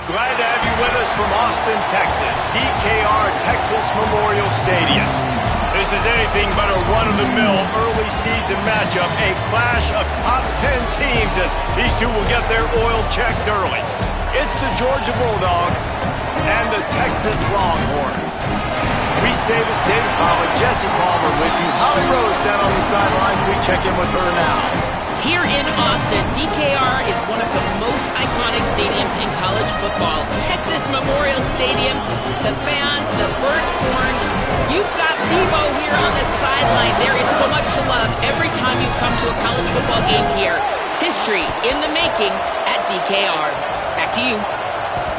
Glad to have you with us from Austin, Texas, DKR Texas Memorial Stadium. This is anything but a run-of-the-mill early season matchup, a clash of top 10 teams as these two will get their oil checked early. It's the Georgia Bulldogs and the Texas Longhorns. Reese Davis, David Pollack, Jesse Palmer with you. Holly Rose down on the sidelines. We check in with her now. Here in Austin, DKR is one of the most iconic stadiums in college football. Texas Memorial Stadium, the fans, the burnt orange. You've got Devo here on the sideline. There is so much love every time you come to a college football game here. History in the making at DKR. Back to you.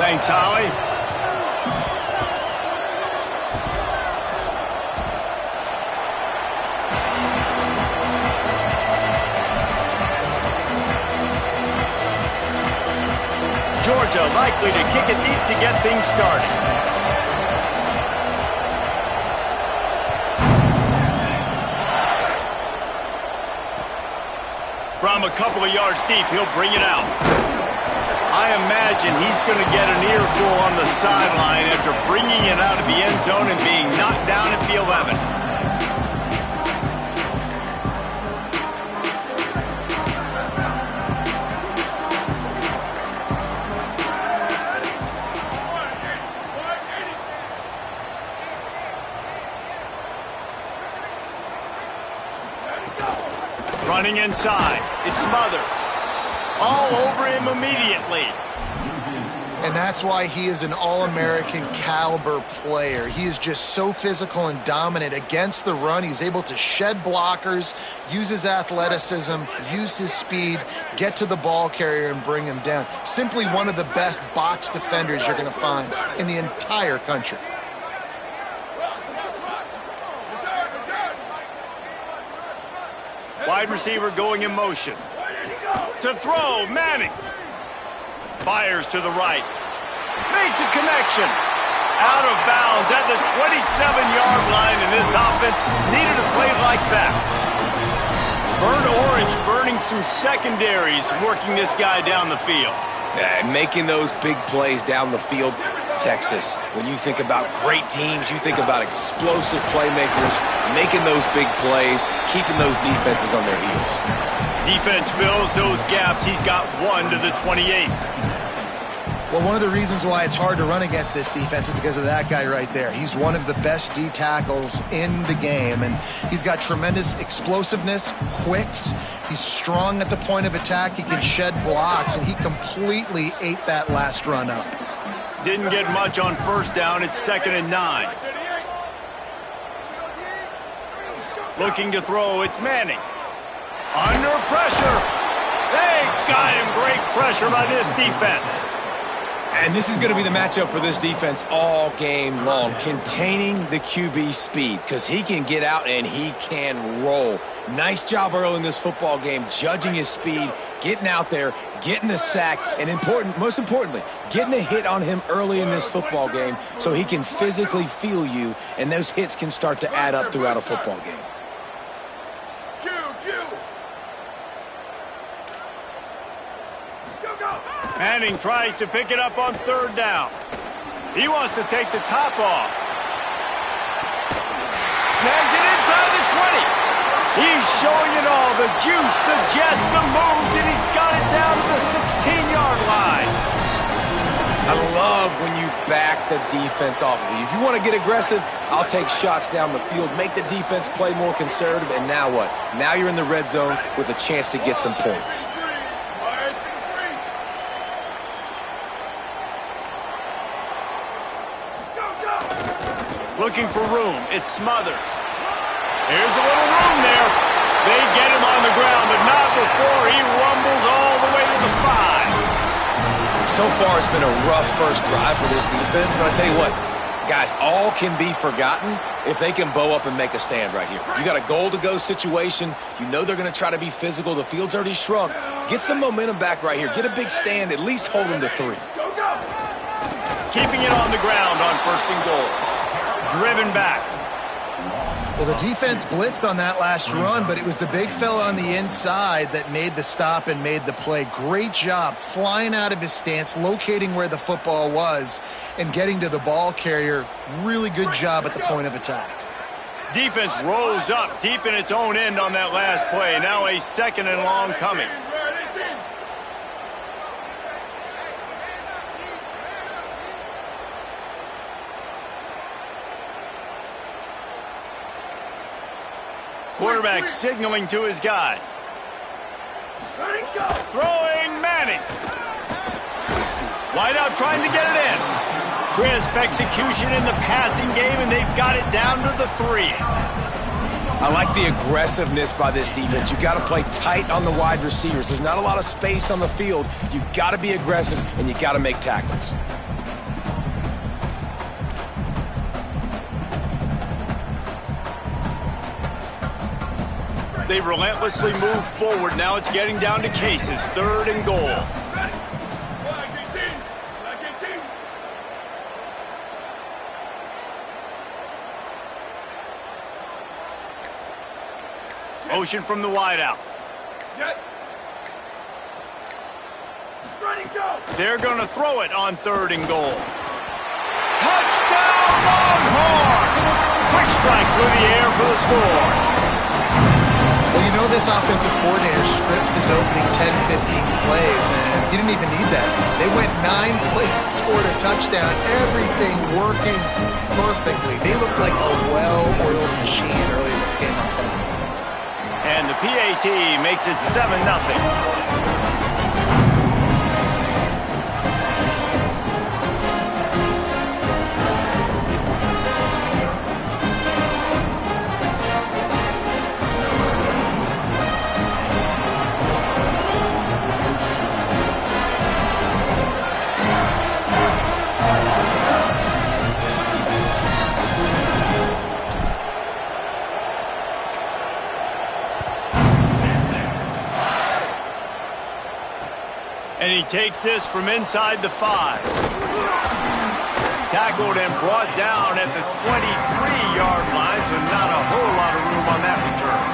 Thanks, Holly. Georgia likely to kick it deep to get things started. From a couple of yards deep, he'll bring it out. I imagine he's going to get an earful on the sideline after bringing it out of the end zone and being knocked down at the 11. Running inside, it's Smothers. All over him immediately. And that's why he is an All-American caliber player. He is just so physical and dominant against the run. He's able to shed blockers, use his athleticism, use his speed, get to the ball carrier and bring him down. Simply one of the best box defenders you're going to find in the entire country. Wide receiver going in motion. To throw, Manning. Fires to the right. Makes a connection. Out of bounds at the 27-yard line, and this offense needed a play like that. Burnt orange burning some secondaries, working this guy down the field. Yeah, and making those big plays down the field. Texas, when you think about great teams, you think about explosive playmakers, making those big plays, keeping those defenses on their heels. Defense fills those gaps. He's got one to the 28. Well, one of the reasons why it's hard to run against this defense is because of that guy right there. He's one of the best D tackles in the game, and he's got tremendous explosiveness, quicks. He's strong at the point of attack. He can shed blocks, and he completely ate that last run up. Didn't get much on first down. It's 2nd and 9. Looking to throw. It's Manning. Under pressure. They got him. Great pressure by this defense. And this is going to be the matchup for this defense all game long, containing the QB speed, because he can get out and he can roll. Nice job early in this football game, judging his speed, getting out there, getting the sack, and most importantly, getting a hit on him early in this football game so he can physically feel you, and those hits can start to add up throughout a football game. Manning tries to pick it up on 3rd down. He wants to take the top off. Snags it inside the 20. He's showing it all. The juice, the jets, the moves, and he's got it down to the 16-yard line. I love when you back the defense off of you. If you want to get aggressive, I'll take shots down the field, make the defense play more conservative, and now what? Now you're in the red zone with a chance to get some points. Looking for room. It's Smothers. There's a little room there. They get him on the ground, but not before he rumbles all the way to the 5. So far, it's been a rough first drive for this defense, but I tell you what, guys, all can be forgotten if they can bow up and make a stand right here. You got a goal-to-go situation. You know they're going to try to be physical. The field's already shrunk. Get some momentum back right here. Get a big stand. At least hold them to 3. Keeping it on the ground on 1st and goal. Driven back. Well, the defense blitzed on that last run, but it was the big fella on the inside that made the stop and made the play. Great job flying out of his stance, locating where the football was, and getting to the ball carrier. Really good job at the point of attack. Defense rose up deep in its own end on that last play. Now a 2nd and long coming. Quarterback signaling to his guys. Throwing Manning. Wide out trying to get it in. Crisp execution in the passing game, and they've got it down to the 3. I like the aggressiveness by this defense. You got to play tight on the wide receivers. There's not a lot of space on the field. You got to be aggressive, and you got to make tackles. They've relentlessly moved forward. Now it's getting down to cases. 3rd and goal. Motion from the wideout. They're going to throw it on 3rd and goal. Touchdown, Longhorn! Quick strike through the air for the score. Well, you know this offensive coordinator scripts his opening 10, 15 plays, and he didn't even need that. They went 9 plays and scored a touchdown. Everything working perfectly. They looked like a well-oiled machine early in this game offensively. And the PAT makes it 7-0. And he takes this from inside the 5. Tackled and brought down at the 23-yard line, so not a whole lot of room on that return.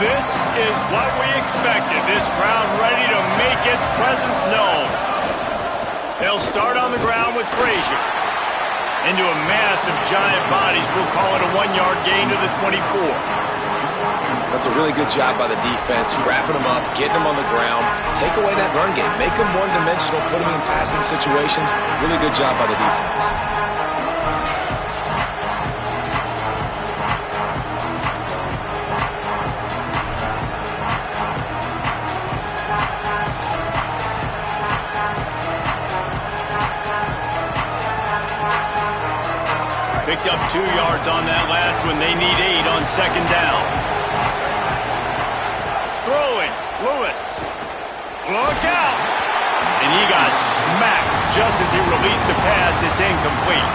This is what we expected. This crowd ready to make its presence known. They'll start on the ground with Frazier. into a mass of giant bodies. We'll call it a 1-yard gain to the 24. That's a really good job by the defense, wrapping them up, getting them on the ground, take away that run game, make them one-dimensional, put them in passing situations. Really good job by the defense. Picked up 2 yards on that last one. They need 8 on second down. Throwing, Lewis. Look out! And he got smacked just as he released the pass. It's incomplete.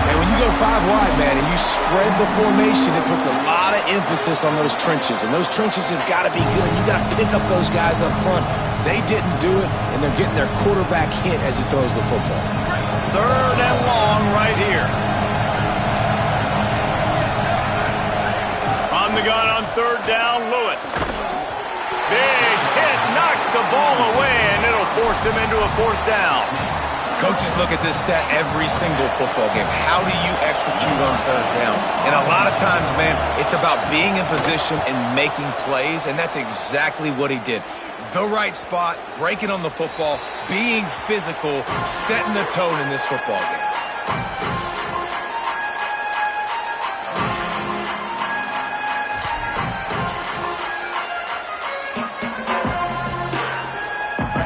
And when you go 5 wide, man, and you spread the formation, it puts a lot of emphasis on those trenches. And those trenches have got to be good. You got to pick up those guys up front. They didn't do it, and they're getting their quarterback hit as he throws the football. 3rd and long right here. On the gun on 3rd down, Lewis. Big hit, knocks the ball away, and it'll force him into a 4th down. Coaches look at this stat every single football game. How do you execute on 3rd down? And a lot of times, man, it's about being in position and making plays, and that's exactly what he did. The right spot, breaking on the football, being physical, setting the tone in this football game.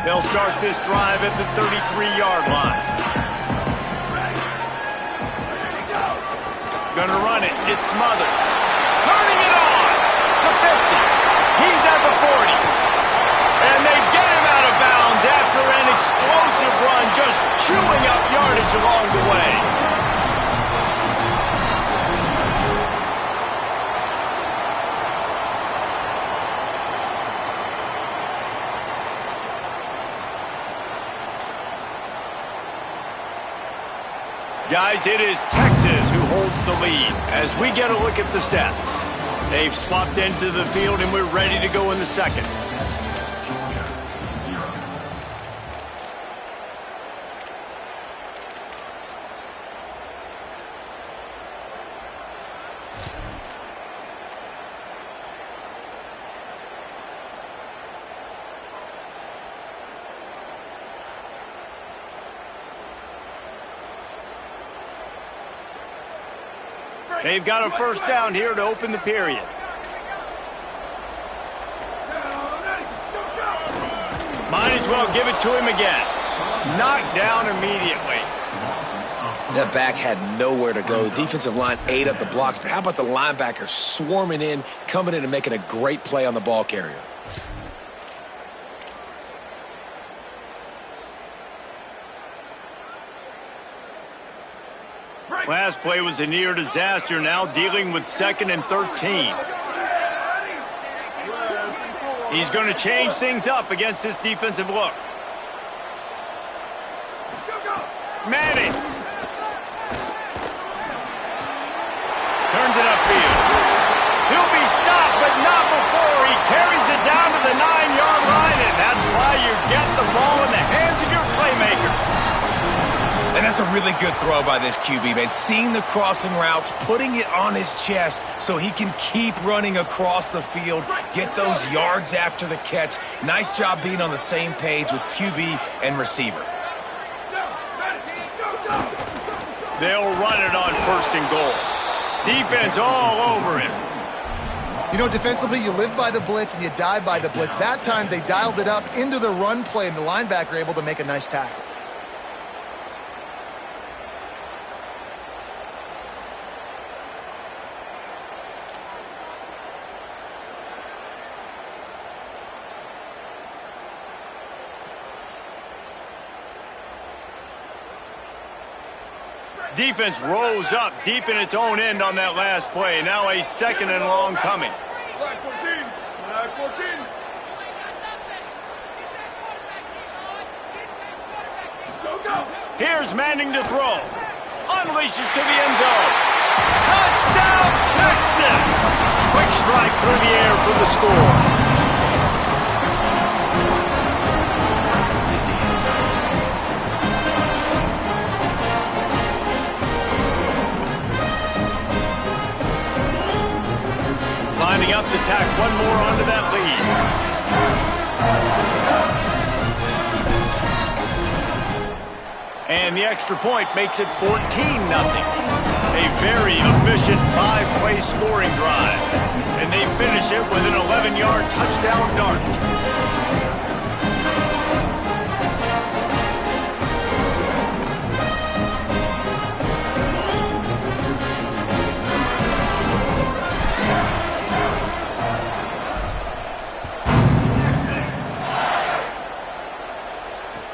They'll start this drive at the 33-yard line. Gonna run it. It's Smothers. Turning it on. The 50. He's at the 40. And they get him out of bounds after an explosive run, just chewing up yardage along the way. Guys, it is Texas who holds the lead as we get a look at the stats. They've swapped into the field and we're ready to go in the second. They've got a 1st down here to open the period. Might as well give it to him again. Knocked down immediately. That back had nowhere to go. The defensive line ate up the blocks, but how about the linebacker swarming in, coming in and making a great play on the ball carrier? Last play was a near disaster, now dealing with 2nd and 13. He's going to change things up against this defensive look. Manning. Turns it upfield. He'll be stopped, but not before he carries it down to the 9-yard line, and that's why you get the ball in the hands of your playmakers. And that's a really good throw by this QB, man. Seeing the crossing routes, putting it on his chest so he can keep running across the field, get those yards after the catch. Nice job being on the same page with QB and receiver. They'll run it on 1st and goal. Defense all over him. You know, defensively, you live by the blitz and you die by the blitz. That time, they dialed it up into the run play, and the linebacker able to make a nice tackle. Defense rose up deep in its own end on that last play. Now a 2nd and long coming. Black 14. Black 14. Go, go. Here's Manning to throw. Unleashes to the end zone. Touchdown, Texas! Quick strike through the air for the score. to tack one more onto that lead. And the extra point makes it 14-0. A very efficient 5-play scoring drive. And they finish it with an 11-yard touchdown dart.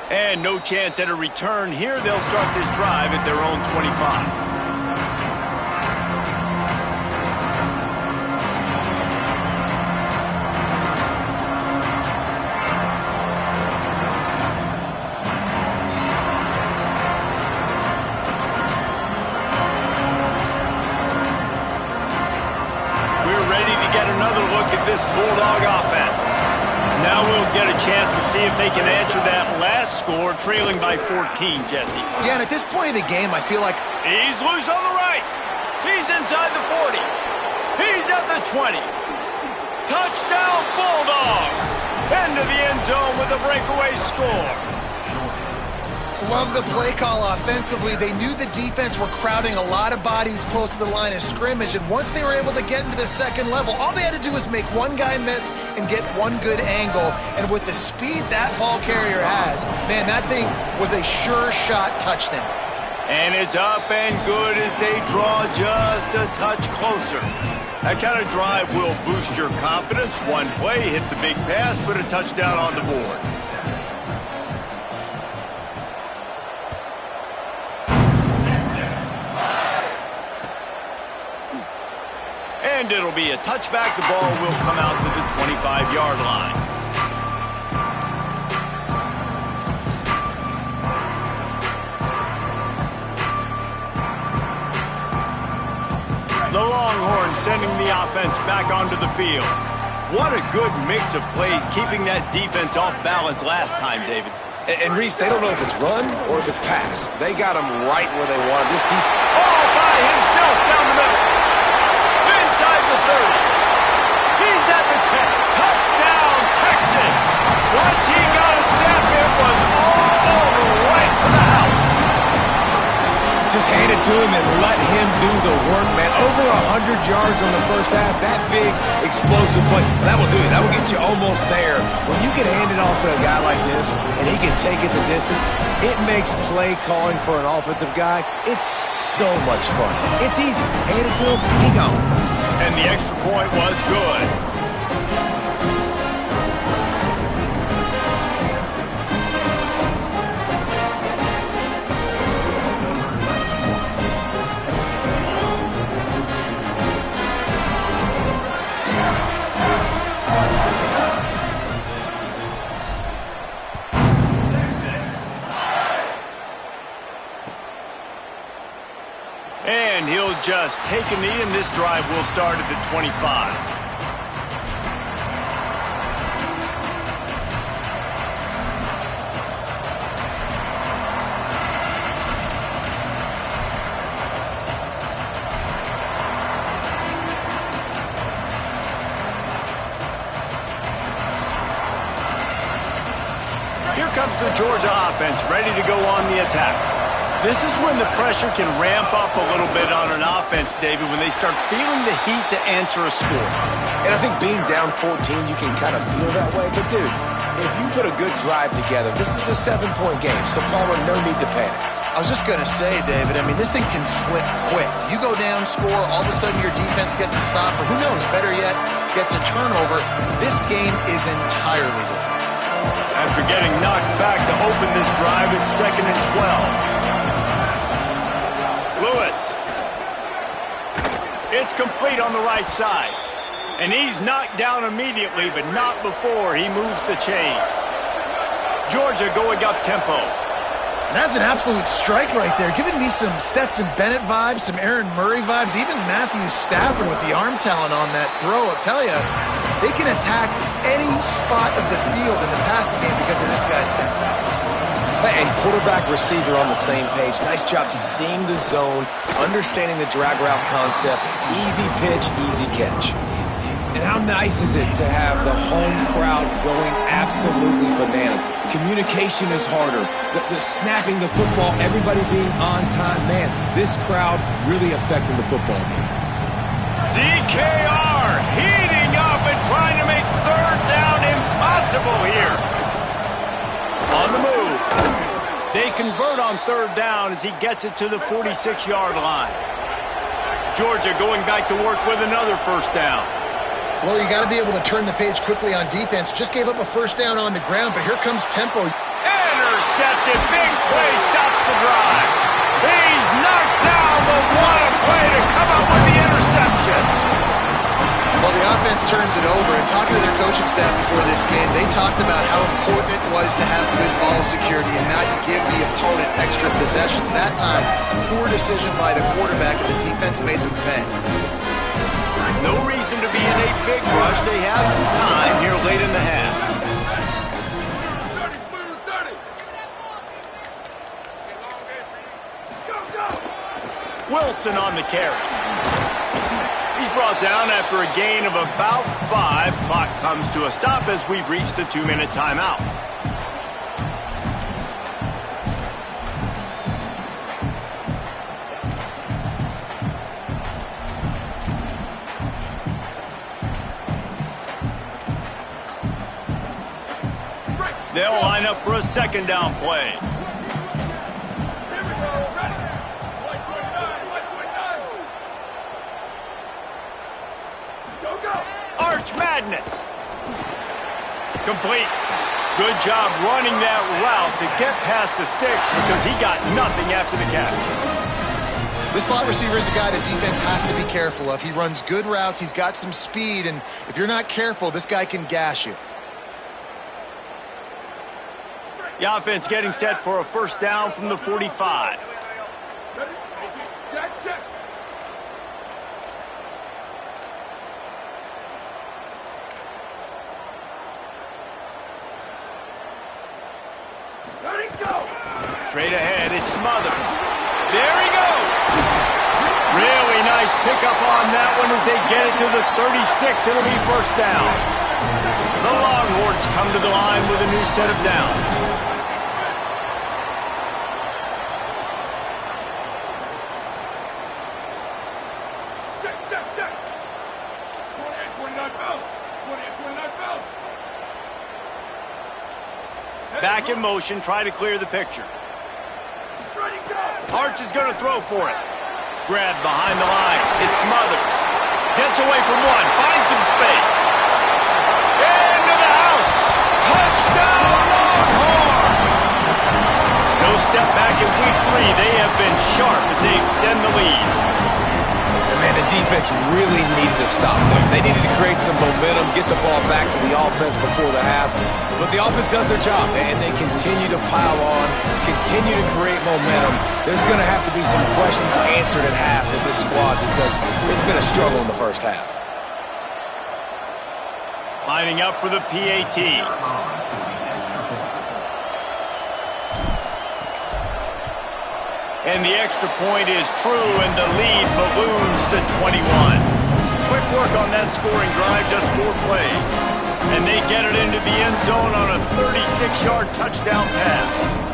And no chance at a return here. They'll start this drive at their own 25. We're ready to get another look at this Bulldog offense. Now we'll get a chance to see if they can answer that last score, trailing by 14, Jesse. Yeah, and at this point of the game, I feel like... He's loose on the right. He's inside the 40. He's at the 20. Touchdown, Bulldogs! Into the end zone with a breakaway score. Love the play call offensively. They knew the defense were crowding a lot of bodies close to the line of scrimmage, and once they were able to get into the second level, all they had to do was make one guy miss and get one good angle. And with the speed that ball carrier has, man, that thing was a sure shot touchdown. And it's up and good as they draw just a touch closer. That kind of drive will boost your confidence. One play, hit the big pass, put a touchdown on the board. And it'll be a touchback. The ball will come out to the 25-yard line. The Longhorns sending the offense back onto the field. What a good mix of plays, keeping that defense off balance last time, David. And Reese, they don't know if it's run or if it's pass. They got him right where they wanted. This defense all by himself down the middle. Inside the 30. He's at the 10. Touchdown, Texas. Once he got a step, it was all over, right to the house. just hand it to him and let him do the work, man. Over 100 yards on the first half. That big, explosive play. That will do it. That will get you almost there. When you get handed off to a guy like this and he can take it the distance, it makes play calling for an offensive guy, it's so much fun. It's easy. Hand it to him, he gone. And the extra point was good. And he'll just take a knee, and this drive will start at the 25. Here comes the Georgia offense, ready to go on the attack. This is when the pressure can ramp up a little bit on an offense, David, when they start feeling the heat to answer a score. And I think being down 14, you can kind of feel that way. But, dude, if you put a good drive together, this is a 7-point game. So, Palmer, no need to panic. I was just going to say, David, I mean, this thing can flip quick. You go down, score, all of a sudden your defense gets a stop, or who knows, better yet, gets a turnover. This game is entirely different. After getting knocked back to open this drive, it's 2nd and 12. Lewis. It's complete on the right side. And he's knocked down immediately, but not before he moves the chains. Georgia going up tempo. That's an absolute strike right there, giving me some Stetson Bennett vibes, some Aaron Murray vibes, even Matthew Stafford with the arm talent on that throw. I'll tell you, they can attack any spot of the field in the passing game because of this guy's talent. And quarterback, receiver on the same page. Nice job seeing the zone, understanding the drag route concept. Easy pitch, easy catch. And how nice is it to have the home crowd going absolutely bananas? Communication is harder. The snapping the football, everybody being on time. Man, this crowd really affecting the football game. DKR heating up and trying to make third down impossible here. On the move. They convert on third down as he gets it to the 46-yard line. Georgia going back to work with another first down. Well, you got to be able to turn the page quickly on defense. Just gave up a first down on the ground, but here comes tempo. Intercepted. Big play stops the drive. He's knocked down, but what a play to come up with the interception. Well, the offense turns it over, and talking to their coaching staff before this game, they talked about how important it was to have good ball security and not give the opponent extra possessions. That time, poor decision by the quarterback, and the defense made them pay. No reason to be in a big rush. They have some time here late in the half. 30. Go. Wilson on the carry. He's brought down after a gain of about 5. Clock comes to a stop as we've reached the 2-minute timeout. They'll line up for a second down play. Here we go. Ready. 129. Go. Arch Madness. Complete. Good job running that route to get past the sticks because he got nothing after the catch. This slot receiver is a guy the defense has to be careful of. He runs good routes. He's got some speed, and if you're not careful, this guy can gash you. The offense getting set for a first down from the 45. Ready. Check. Let it go. Straight ahead, it's Smothers. There he goes. Really nice pickup on that one as they get it to the 36. It'll be first down. The Longhorns come to the line with a new set of downs. Check. 28-29 bounce. 28-29 bounce. Back in motion, try to clear the picture. Ready, go. Arch is going to throw for it. Grabbed behind the line. It's Smothers. Gets away from one. Finds some space. Into the house. Touchdown, Longhorn. No step back in week 3. They have been sharp as they extend the lead. And man, the defense really needed to stop them. They needed to create some momentum, get the ball back to the offense before the half. But the offense does their job, and they continue to pile on, continue to create momentum. There's going to have to be some questions answered at half with this squad because it's been a struggle in the first half. Lining up for the PAT. And the extra point is true, and the lead balloons to 21. Quick work on that scoring drive, just 4 plays. And they get it into the end zone on a 36-yard touchdown pass.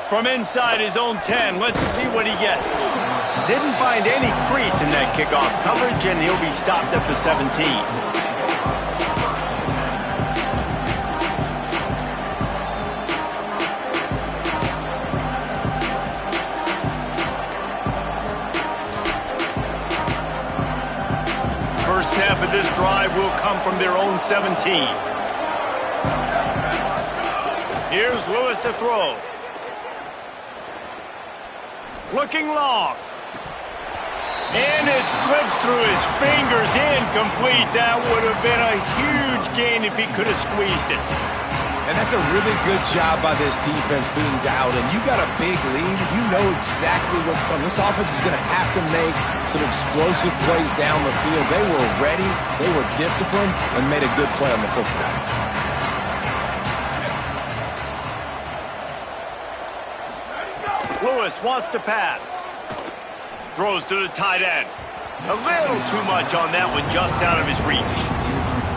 From inside his own 10, let's see what he gets. Didn't find any crease in that kickoff coverage, and he'll be stopped at the 17. First snap of this drive will come from their own 17. Here's Lewis to throw. Looking long. And it slips through his fingers, incomplete. That would have been a huge gain if he could have squeezed it. And that's a really good job by this defense being dialed in. You got a big lead. You know exactly what's coming. This offense is going to have to make some explosive plays down the field. They were ready, they were disciplined, and made a good play on the football. Lewis wants to pass. Throws to the tight end. A little too much on that one, just out of his reach.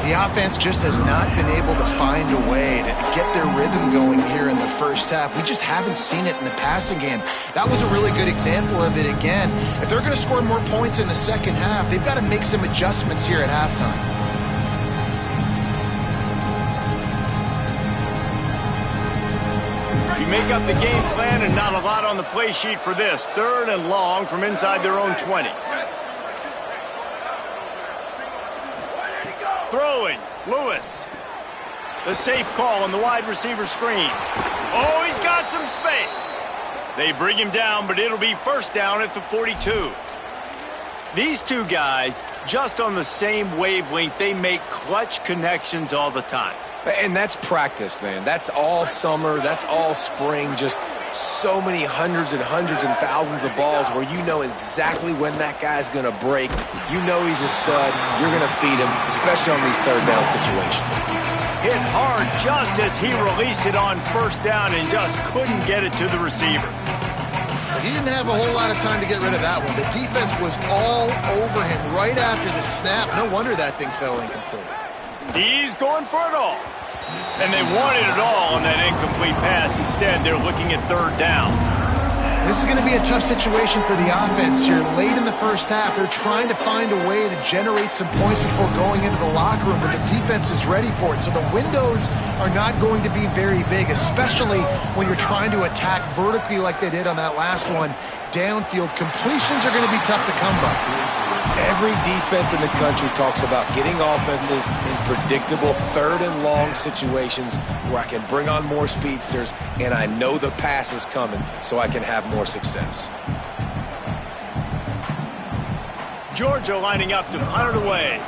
The offense just has not been able to find a way to get their rhythm going here in the first half. We just haven't seen it in the passing game. That was a really good example of it again. If they're going to score more points in the second half, they've got to make some adjustments here at halftime. You make up the game plan and not a lot on the play sheet for this. 3rd and long from inside their own 20. Throwing, Lewis. The safe call on the wide receiver screen. Oh, he's got some space. They bring him down, but it'll be first down at the 42. These two guys, just on the same wavelength, they make clutch connections all the time. And that's practice, man. That's all summer. That's all spring. Just so many hundreds and thousands of balls where you know exactly when that guy's going to break. You know he's a stud. You're going to feed him, especially on these 3rd down situations. Hit hard just as he released it on first down and just couldn't get it to the receiver. He didn't have a whole lot of time to get rid of that one. The defense was all over him right after the snap. No wonder that thing fell incomplete. He's going for it all. And they wanted it all on that incomplete pass. Instead, they're looking at 3rd down. This is going to be a tough situation for the offense here. Late in the first half, they're trying to find a way to generate some points before going into the locker room, but the defense is ready for it. So the windows are not going to be very big, especially when you're trying to attack vertically like they did on that last one. Downfield completions are going to be tough to come by. Every defense in the country talks about getting offenses in predictable 3rd and long situations where I can bring on more speedsters and I know the pass is coming so I can have more success. Georgia lining up to punt it away.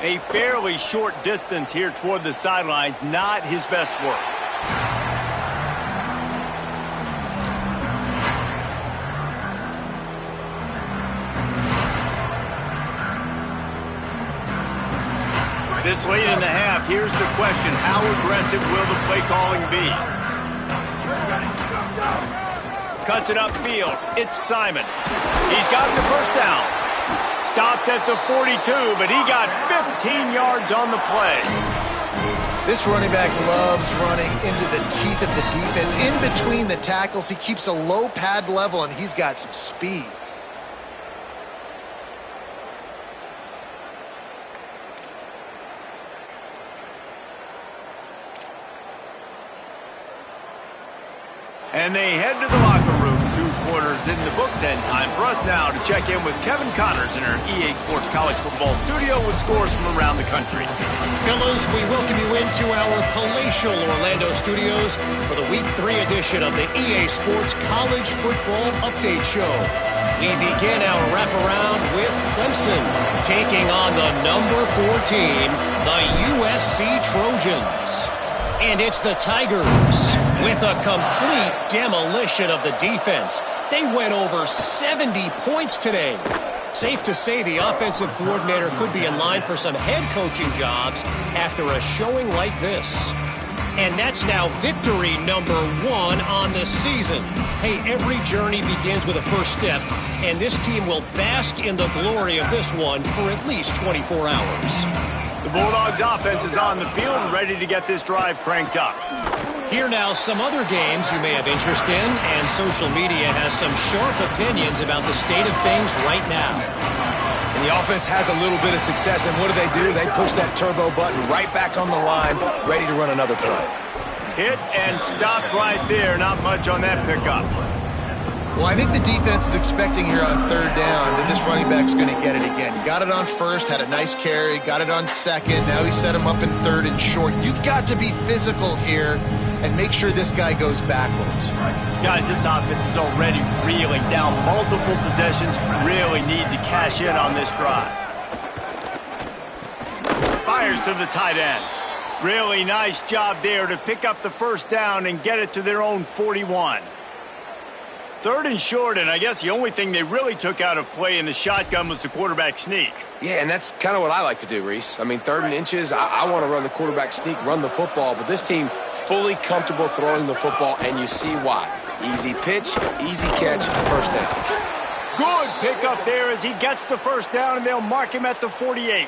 A fairly short distance here toward the sidelines, not his best work. This late in the half, here's the question. How aggressive will the play calling be? Cuts it upfield. It's Simon. He's got the first down. Stopped at the 42, but he got 15 yards on the play. This running back loves running into the teeth of the defense. In between the tackles, he keeps a low pad level, and he's got some speed. And they head to the locker room. 2 quarters in the books, and time for us now to check in with Kevin Connors in our EA Sports College Football studio with scores from around the country. Fellows, we welcome you into our palatial Orlando studios for the Week 3 edition of the EA Sports College Football Update Show. We begin our wraparound with Clemson taking on the number 4 team, the USC Trojans. And it's the Tigers with a complete demolition of the defense. They went over 70 points today. Safe to say the offensive coordinator could be in line for some head coaching jobs after a showing like this. And that's now victory number 1 on the season. Hey, every journey begins with a first step, and this team will bask in the glory of this one for at least 24 hours. The Bulldogs offense is on the field and ready to get this drive cranked up. Here now some other games you may have interest in, and social media has some sharp opinions about the state of things right now. And the offense has a little bit of success, and what do? They push that turbo button right back on the line, ready to run another play. Hit and stopped right there. Not much on that pickup. Well, I think the defense is expecting here on 3rd down that this running back's going to get it again. He got it on 1st, had a nice carry, got it on 2nd. Now he set him up in 3rd and short. You've got to be physical here and make sure this guy goes backwards. Guys, this offense is already reeling down multiple possessions. Really need to cash in on this drive. fires to the tight end. Really nice job there to pick up the first down and get it to their own 41. 3rd and short, and I guess the only thing they really took out of play in the shotgun was the quarterback sneak. Yeah, and that's kind of what I like to do, Reese. I mean, 3rd and inches, I want to run the quarterback sneak, run the football, but this team fully comfortable throwing the football, and you see why. Easy pitch, easy catch, first down. Good pickup there as he gets the first down, and they'll mark him at the 48.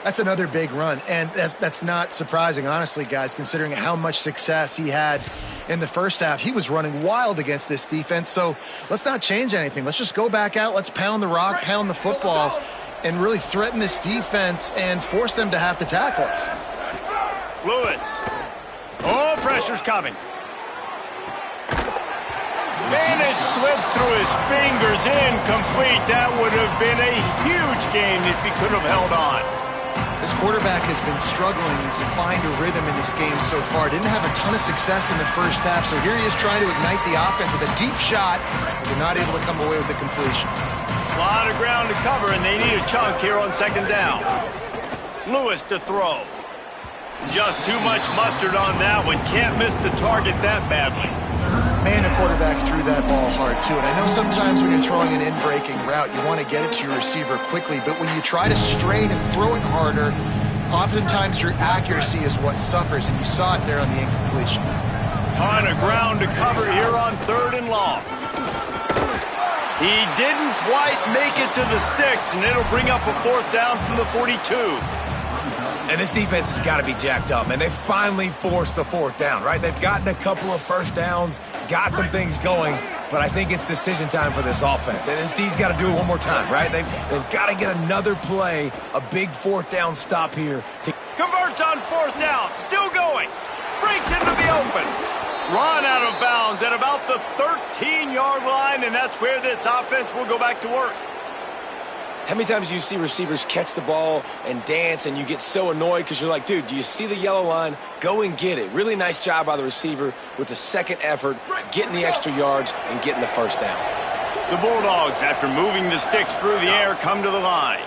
That's another big run, and that's not surprising, honestly, guys, considering how much success he had in the first half. He was running wild against this defense, so let's not change anything. Let's just go back out, let's pound the rock, pound the football, and really threaten this defense and force them to have to tackle us. Lewis. Oh, pressure's coming. And it slips through his fingers, incomplete. That would have been a huge game if he could have held on. This quarterback has been struggling to find a rhythm in this game so far. Didn't have a ton of success in the first half, so here he is trying to ignite the offense with a deep shot, but they're not able to come away with the completion. A lot of ground to cover, and they need a chunk here on 2nd down. Lewis to throw. Just too much mustard on that one. Can't miss the target that badly. Man, the quarterback threw that ball hard, too. And I know sometimes when you're throwing an in-breaking route, you want to get it to your receiver quickly. But when you try to strain and throw it harder, oftentimes your accuracy is what suffers. And you saw it there on the incompletion. Ton of ground to cover here on 3rd and long. He didn't quite make it to the sticks, and it'll bring up a 4th down from the 42. And this defense has got to be jacked up, and they finally forced the 4th down, right? They've gotten a couple of first downs, got some things going, but I think it's decision time for this offense. And this D's got to do it one more time, right? They've got to get another play, a big 4th down stop here. Converts on 4th down, still going. Breaks into the open. Run out of bounds at about the 13-yard line, and that's where this offense will go back to work. How many times do you see receivers catch the ball and dance and you get so annoyed because you're like, dude, do you see the yellow line? Go and get it. Really nice job by the receiver with the second effort, getting the extra yards and getting the first down. The Bulldogs, after moving the sticks through the air, come to the line.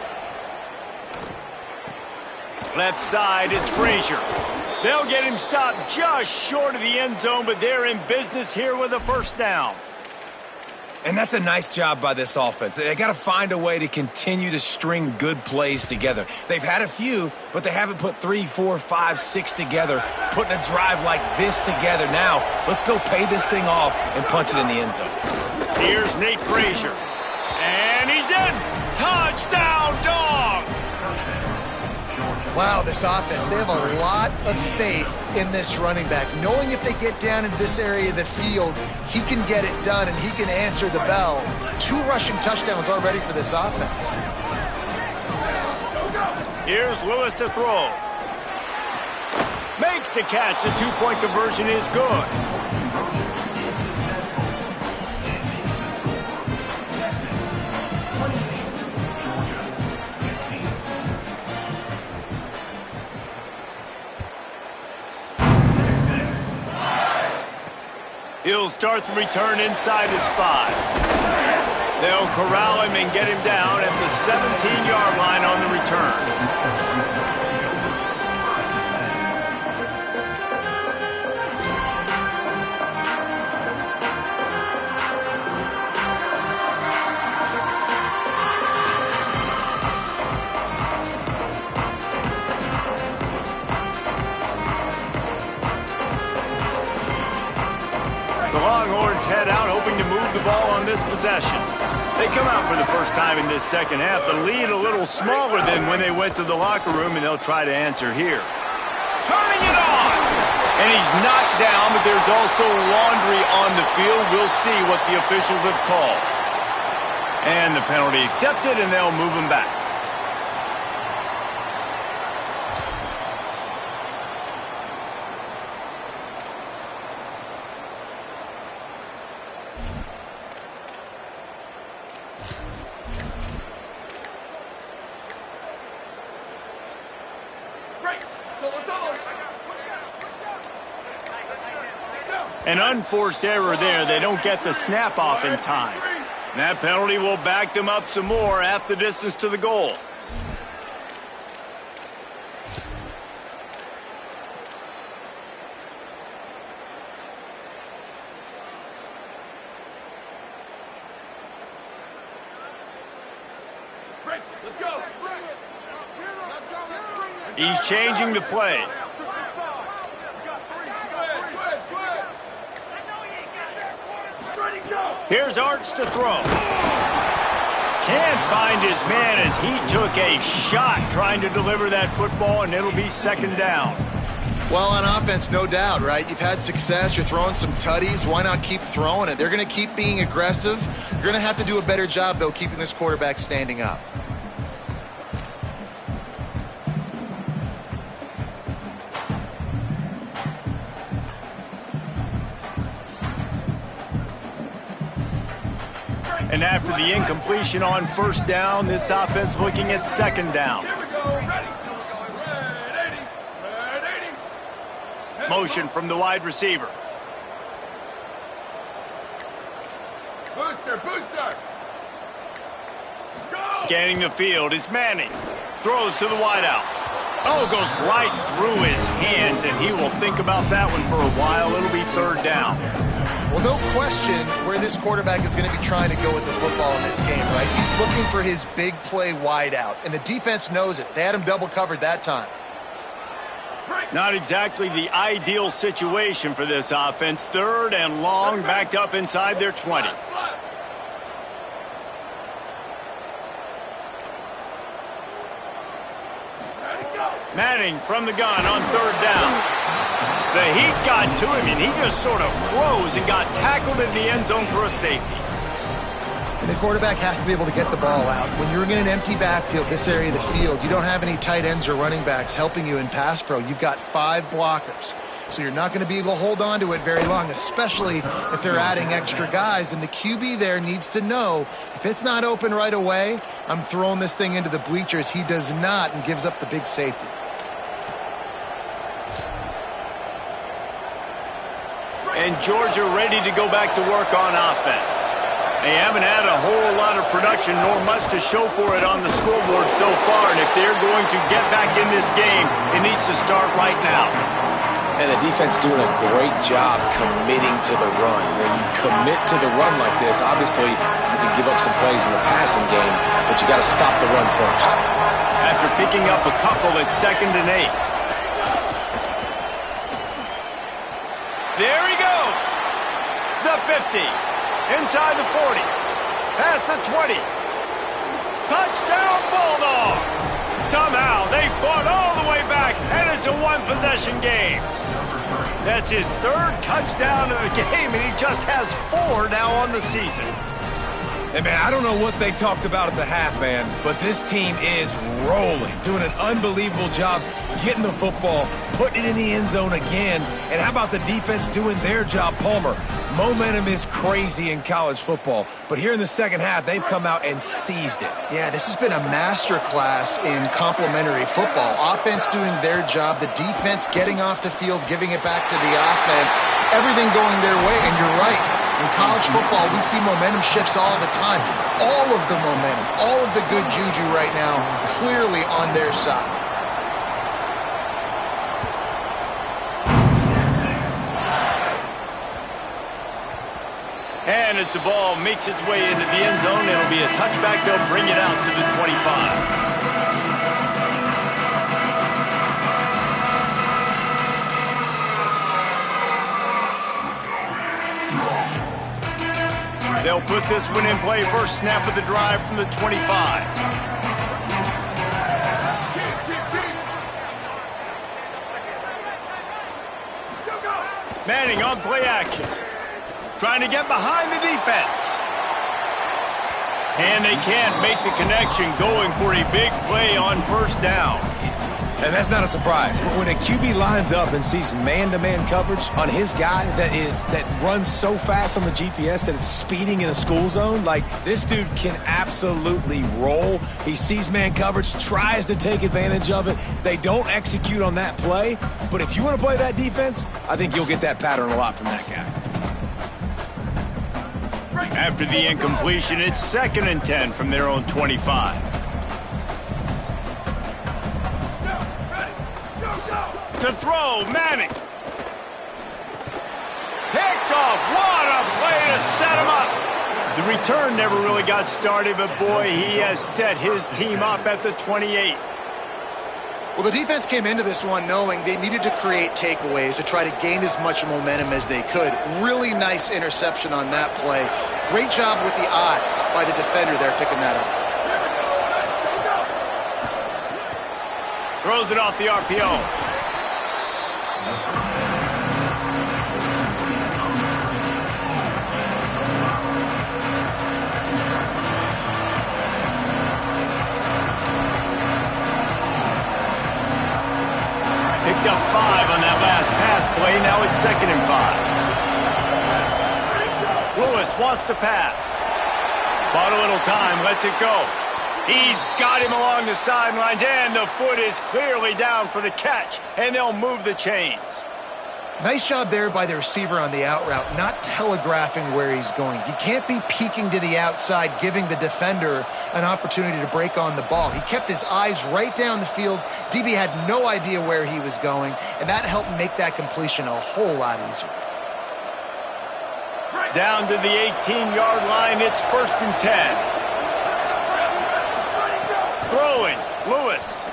Left side is Frazier. They'll get him stopped just short of the end zone, but they're in business here with a first down. And that's a nice job by this offense. They got to find a way to continue to string good plays together. They've had a few, but they haven't put 3, 4, 5, 6 together, putting a drive like this together. Now, let's go pay this thing off and punch it in the end zone. Here's Nate Frazier. And he's in. Touchdown, Dogs! Wow, this offense, they have a lot of faith in this running back. Knowing if they get down into this area of the field, he can get it done and he can answer the bell. 2 rushing touchdowns already for this offense. Here's Lewis to throw. Makes the catch. The 2-point conversion is good. He'll start the return inside his 5. They'll corral him and get him down at the 17-yard line on the return. The Longhorns head out, hoping to move the ball on this possession. They come out for the first time in this second half. The lead a little smaller than when they went to the locker room, and they'll try to answer here. Turning it on! And he's knocked down, but there's also laundry on the field. We'll see what the officials have called. And the penalty accepted, and they'll move him back. An unforced error there. They don't get the snap off in time. That penalty will back them up some more, half the distance to the goal. Let's go. He's changing the play. Here's Arts to throw. Can't find his man as he took a shot trying to deliver that football, and it'll be second down. Well, on offense, no doubt, right? You've had success. You're throwing some tutties. Why not keep throwing it? They're going to keep being aggressive. You're going to have to do a better job, though, keeping this quarterback standing up. And after the incompletion on first down, this offense looking at second down. Here we go. Ready. Ready. Motion from the wide receiver. Booster. Go. Scanning the field, it's Manning. Throws to the wideout. Oh, goes right through his hands, and he will think about that one for a while. It'll be third down. Well, no question where this quarterback is going to be trying to go with the football in this game, right? He's looking for his big play wideout, and the defense knows it. They had him double covered that time. Not exactly the ideal situation for this offense. Third and long, backed up inside their 20. Manning from the gun on third down. The heat got to him, and he just sort of froze and got tackled in the end zone for a safety. And the quarterback has to be able to get the ball out. When you're in an empty backfield, this area of the field, you don't have any tight ends or running backs helping you in pass pro. You've got 5 blockers. So you're not going to be able to hold on to it very long, especially if they're adding extra guys. And the QB there needs to know, if it's not open right away, I'm throwing this thing into the bleachers. He does not, and gives up the big safety. And Georgia ready to go back to work on offense. They haven't had a whole lot of production, nor much to show for it on the scoreboard so far. And if they're going to get back in this game, it needs to start right now. And the defense doing a great job committing to the run. When you commit to the run like this, obviously you can give up some plays in the passing game, but you got to stop the run first. After picking up a couple at 2nd and 8. There he goes. The 50. Inside the 40. Past the 20. Touchdown Bulldogs. Somehow they fought all the way back, and it's a one-possession game. That's his 3rd touchdown of the game, and he just has 4 now on the season. Hey, man, I don't know what they talked about at the half, man, but this team is rolling, doing an unbelievable job getting the football, putting it in the end zone again. And how about the defense doing their job, Palmer? Momentum is crazy in college football, but here in the second half, they've come out and seized it. Yeah, this has been a master class in complementary football. Offense doing their job, the defense getting off the field, giving it back to the offense, everything going their way, and you're right. In college football, we see momentum shifts all the time. All of the momentum, all of the good juju right now, clearly on their side. And as the ball makes its way into the end zone, it'll be a touchback. They'll bring it out to the 25. They'll put this one in play. First snap of the drive from the 25. Manning on play action. Trying to get behind the defense. And they can't make the connection, going for a big play on first down. And that's not a surprise. When a QB lines up and sees man-to-man coverage on his guy that runs so fast on the GPS that it's speeding in a school zone, like, this dude can absolutely roll. He sees man coverage, tries to take advantage of it. They don't execute on that play. But if you want to play that defense, I think you'll get that pattern a lot from that guy. After the incompletion, it's 2nd and 10 from their own 25. To throw, Manning. Picked off. What a play to set him up. The return never really got started, but boy, he has set his team up at the 28. Well, the defense came into this one knowing they needed to create takeaways to try to gain as much momentum as they could. Really nice interception on that play. Great job with the eyes by the defender there picking that up. Throws it off the RPO. Picked up 5 on that last pass play. Now it's 2nd and 5. Lewis wants to pass. Bought a little time, lets it go. He's got him along the sidelines, and the foot is clearly down for the catch, and they'll move the chains. Nice job there by the receiver on the out route, not telegraphing where he's going. He can't be peeking to the outside, giving the defender an opportunity to break on the ball. He kept his eyes right down the field. DB had no idea where he was going, and that helped make that completion a whole lot easier. Down to the 18-yard line, it's 1st and 10. Throwing, Lewis.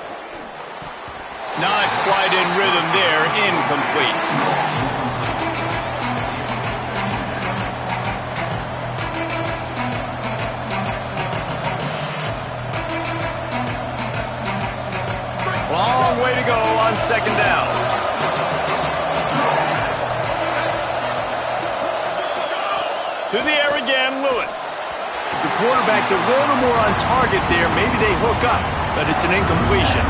Not quite in rhythm there, incomplete. Long way to go on 2nd down. To the air again, Lewis. If the quarterback's a little more on target there, maybe they hook up, but it's an incompletion.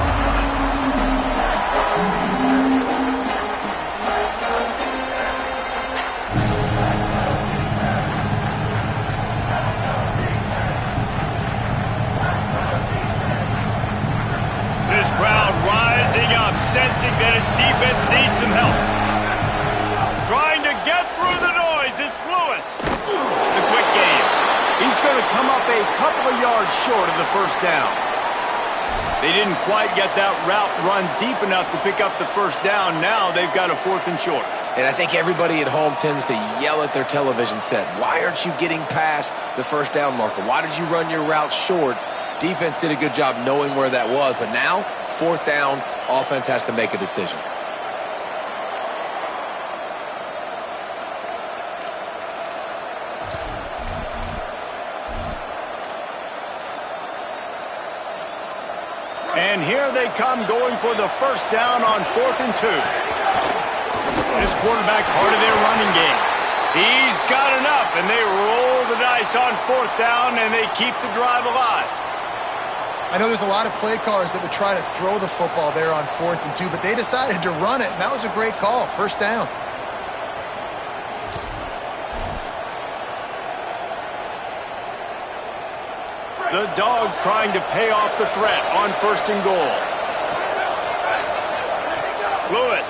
This crowd rising up, sensing that its defense needs some help. Trying to get through the noise, it's Lewis. The quick game. He's going to come up a couple of yards short of the 1st down. They didn't quite get that route run deep enough to pick up the 1st down. Now they've got a 4th and short. And I think everybody at home tends to yell at their television set. Why aren't you getting past the 1st down marker? Why did you run your route short? Defense did a good job knowing where that was, but now, 4th down, offense has to make a decision. And here they come going for the 1st down on 4th and 2. This quarterback part of their running game. He's got enough, and they roll the dice on 4th down, and they keep the drive alive. I know there's a lot of play callers that would try to throw the football there on 4th and 2, but they decided to run it, and that was a great call. 1st down. The Dogs trying to pay off the threat on 1st and goal. Lewis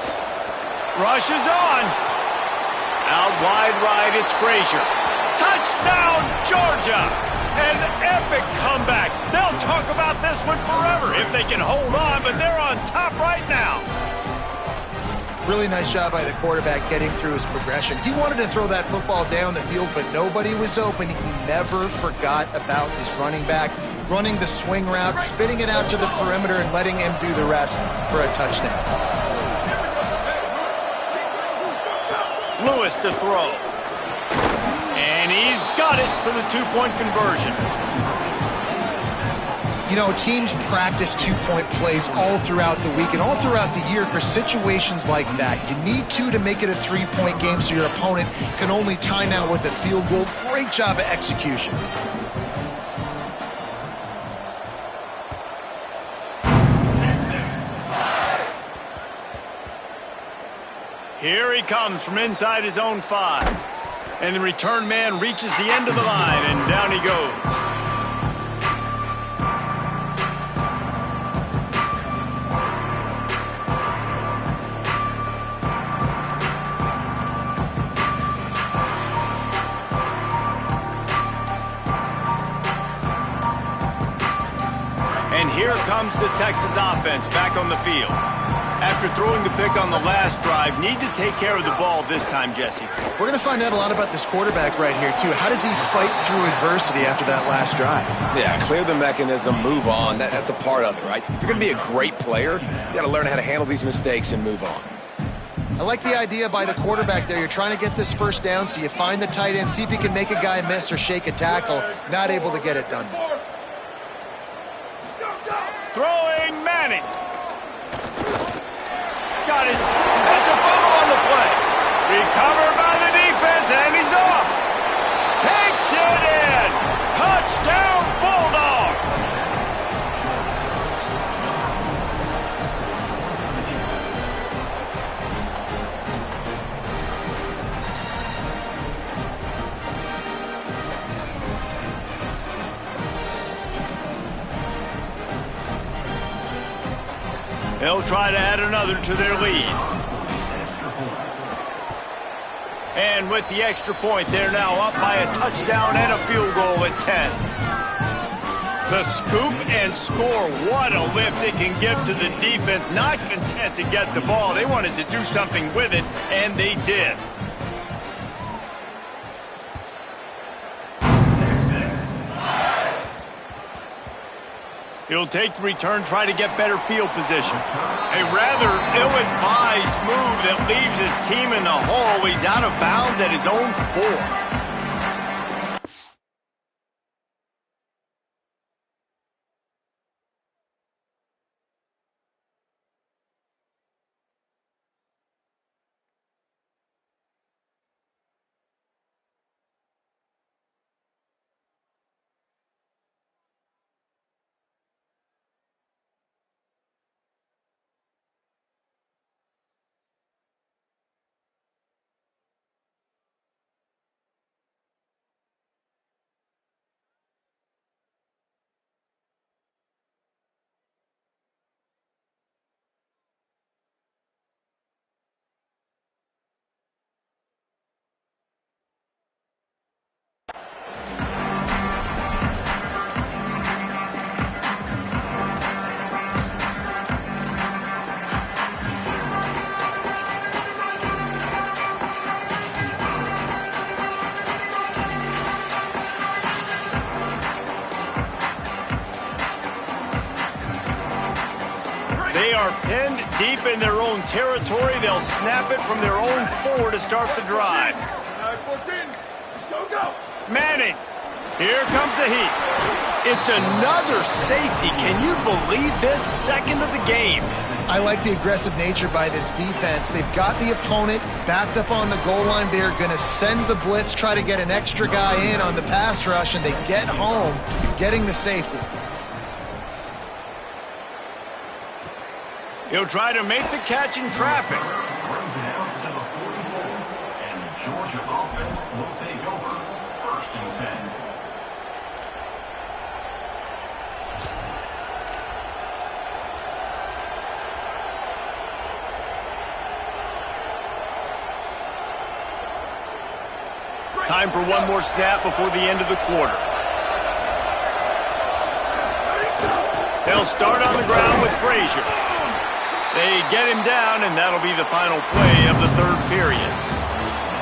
rushes on. Out wide right, it's Frazier. Touchdown, Georgia! An epic comeback. They'll talk about this one forever if they can hold on, but they're on top right now. Really nice job by the quarterback getting through his progression. He wanted to throw that football down the field, but nobody was open. He never forgot about his running back, running the swing route, spinning it out to the perimeter, and letting him do the rest for a touchdown. Lewis to throw. And he's got it for the 2-point conversion. You know, teams practice 2-point plays all throughout the week and all throughout the year for situations like that. You need to make it a 3-point game so your opponent can only tie now with a field goal. Great job of execution. Here he comes from inside his own 5. And the return man reaches the end of the line, and down he goes. And here comes the Texas offense back on the field. After throwing the pick on the last drive, need to take care of the ball this time, Jesse. We're going to find out a lot about this quarterback right here, too. How does he fight through adversity after that last drive? Yeah, clear the mechanism, move on. That's a part of it, right? If you're going to be a great player, you got to learn how to handle these mistakes and move on. I like the idea by the quarterback there. You're trying to get this first down, so you find the tight end, see if you can make a guy miss or shake a tackle. Not able to get it done. Throwing Manning. Got it. That's a fumble on the play. Recovered by the defense, and he's off. Takes it in. Touchdown, Bulldog. They'll try to add another to their lead. And with the extra point, they're now up by a touchdown and a field goal at 10. The scoop and score. What a lift it can give to the defense. Not content to get the ball. They wanted to do something with it, and they did. He'll take the return, try to get better field position. A rather ill-advised move that leaves his team in the hole. He's out of bounds at his own 4. They are pinned deep in their own territory. They'll snap it from their own 4 to start the drive. 14. Go. Manning. Here comes the heat. It's another safety. Can you believe this? Second of the game. I like the aggressive nature by this defense. They've got the opponent backed up on the goal line. They're going to send the blitz, try to get an extra guy in on the pass rush, and they get home, getting the safety. He'll try to make the catch in traffic. Brings it out to the 44. And the Georgia offense will take over. 1st and 10. Time for one more snap before the end of the quarter. They'll start on the ground with Frazier. They get him down, and that'll be the final play of the 3rd period.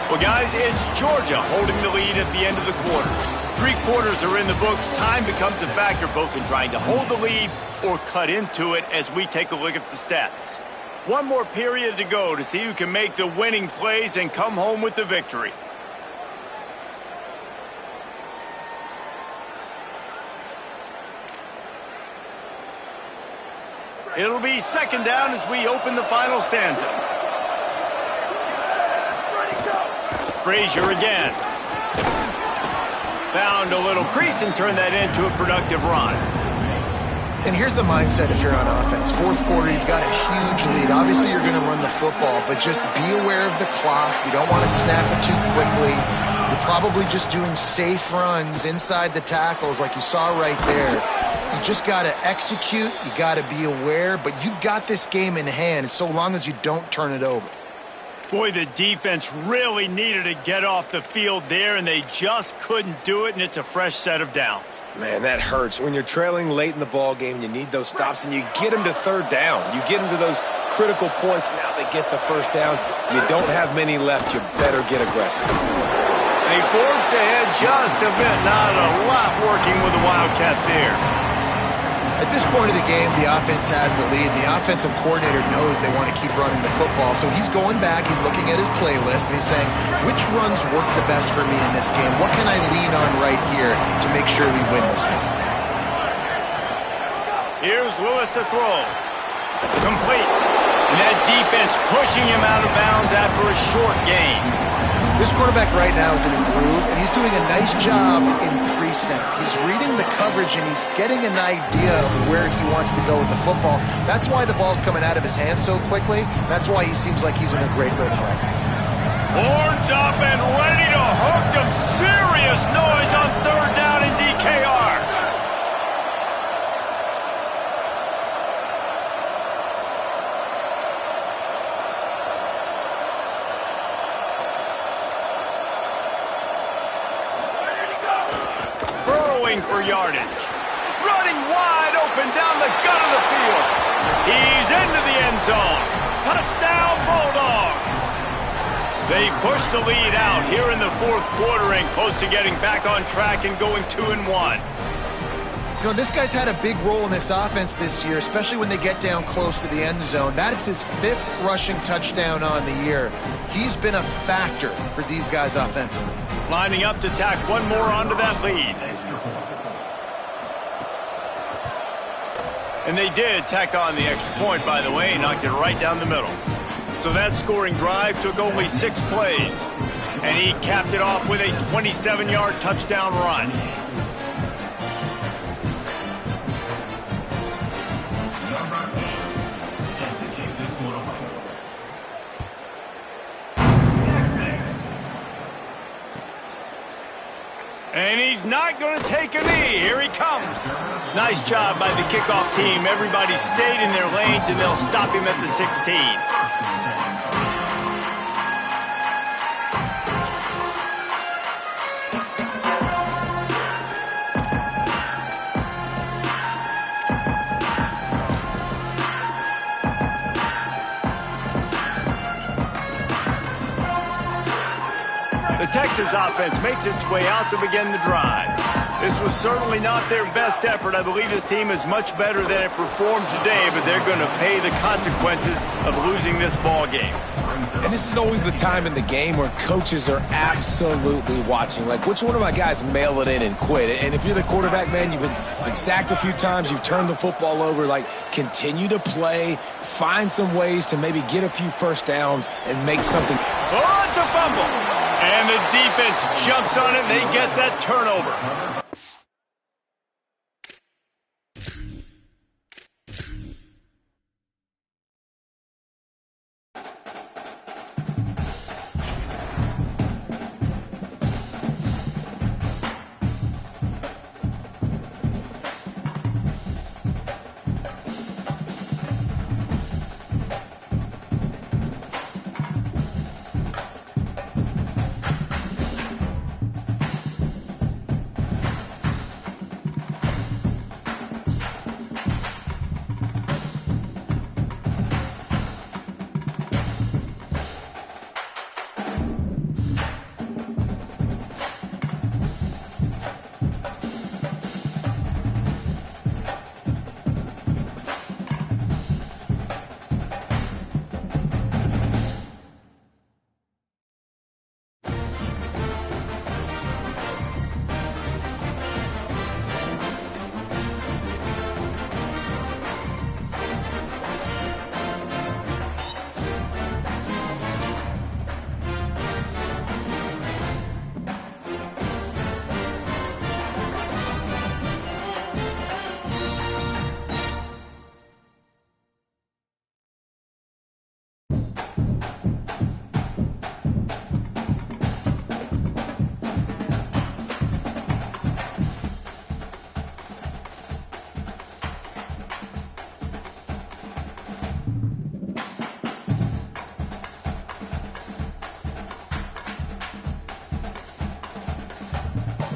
Well, guys, it's Georgia holding the lead at the end of the quarter. 3 quarters are in the books. Time becomes a factor both in trying to hold the lead or cut into it as we take a look at the stats. One more period to go to see who can make the winning plays and come home with the victory. It'll be 2nd down as we open the final stanza. Frazier again. Found a little crease and turned that into a productive run. And here's the mindset if you're on offense. 4th quarter, you've got a huge lead. Obviously, you're going to run the football, but just be aware of the clock. You don't want to snap it too quickly. You're probably just doing safe runs inside the tackles like you saw right there. You just got to execute. You got to be aware, but you've got this game in hand so long as you don't turn it over. Boy, the defense really needed to get off the field there, and they just couldn't do it, and it's a fresh set of downs. Man, that hurts. When you're trailing late in the ball game, you need those stops, and you get them to 3rd down. You get them to those critical points. Now they get the first down. You don't have many left. You better get aggressive. They forced ahead just a bit. Not a lot working with the Wildcat there. At this point of the game, the offense has the lead. The offensive coordinator knows they want to keep running the football, so he's going back, he's looking at his playlist, and he's saying, which runs work the best for me in this game? What can I lean on right here to make sure we win this one? Here's Lewis to throw. Complete. And that defense pushing him out of bounds after a short gain. This quarterback right now is in a groove, and he's doing a nice job in pre-snap. He's reading the coverage, and he's getting an idea of where he wants to go with the football. That's why the ball's coming out of his hands so quickly. That's why he seems like he's in a great rhythm right now. Horns up and ready to hook them. Serious noise on third down in DKR. For yardage. Running wide open down the gut of the field. He's into the end zone. Touchdown, Bulldogs. They push the lead out here in the fourth quarter and close to getting back on track and going 2-1. You know, this guy's had a big role in this offense this year, especially when they get down close to the end zone. That's his 5th rushing touchdown on the year. He's been a factor for these guys offensively. Lining up to tack one more onto that lead. And they did tack on the extra point, by the way, knocked it right down the middle. So that scoring drive took only 6 plays. And he capped it off with a 27-yard touchdown run. And he's not going to take a knee. Here he comes. Nice job by the kickoff team. Everybody stayed in their lanes, and they'll stop him at the 16. The Texas offense makes its way out to begin the drive. This was certainly not their best effort. I believe this team is much better than it performed today, but they're going to pay the consequences of losing this ball game. And this is always the time in the game where coaches are absolutely watching. Like, which one of my guys mail it in and quit? And if you're the quarterback, man, you've been sacked a few times, you've turned the football over, like, continue to play, find some ways to maybe get a few first downs and make something. Oh, it's a fumble. And the defense jumps on it, and they get that turnover.